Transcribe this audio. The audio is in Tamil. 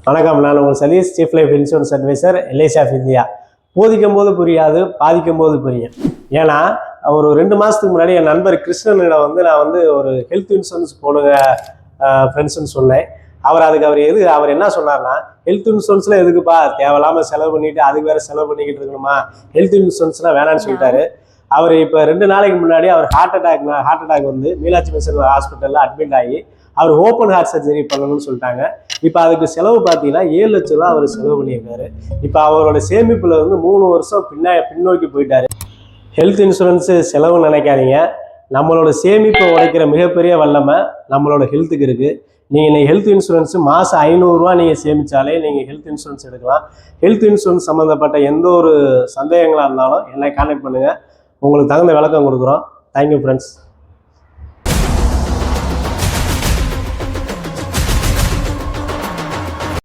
வணக்கம், நான் உங்கள் Sathish, chief life insurance advisor, LIC of India. போதிக்கும் போது புரியாது, பாதிக்கும் போது புரியும். ஏன்னா ஒரு 2 மாதத்துக்கு முன்னாடி என் நண்பர் கிருஷ்ணனிடம் நான் ஒரு ஹெல்த் இன்சூரன்ஸ் போடுங்க ஃப்ரெண்ட்ஸ்ன்னு சொன்னேன். அவர் என்ன சொன்னார்னா, ஹெல்த் இன்சூரன்ஸ்லாம் எதுக்குப்பா, தேவையில்லாமல் செலவு பண்ணிட்டு அதுக்கு வேறு செலவு பண்ணிக்கிட்டு இருக்கணுமா, ஹெல்த் இன்சூரன்ஸ்லாம் வேணான்னு சொல்லிட்டாரு. அவர் இப்போ 2 நாளைக்கு முன்னாடி அவர் ஹார்ட் அட்டாக் மீனாட்சி மிஷன் ஹாஸ்பிட்டலில் அட்மிட் ஆகி அவர் ஓப்பன் ஹார்ட் சர்ஜரி பண்ணணும்னு சொல்லிட்டாங்க. இப்போ அதுக்கு செலவு பார்த்தீங்கன்னா 7 லட்சம் ரூபா அவர் செலவு பண்ணியிருக்காரு. இப்போ அவரோட சேமிப்பில் 3 வருஷம் பின்னோக்கி போயிட்டாரு. ஹெல்த் இன்சூரன்ஸு செலவு நினைக்காதீங்க. நம்மளோட சேமிப்பை உடைக்கிற மிகப்பெரிய வல்லமை நம்மளோட ஹெல்த்துக்கு இருக்குது. நீங்கள் ஹெல்த் இன்சூரன்ஸு மாதம் 500 ரூபா நீங்கள் சேமித்தாலே நீங்கள் ஹெல்த் இன்சூரன்ஸ் எடுக்கலாம். ஹெல்த் இன்சூரன்ஸ் சம்மந்தப்பட்ட எந்த ஒரு சந்தேகங்களாக இருந்தாலும் என்னை கான்டாக்ட் பண்ணுங்கள். உங்களுக்கு தகுந்த விளக்கம் கொடுக்குறோம். Thank you friends.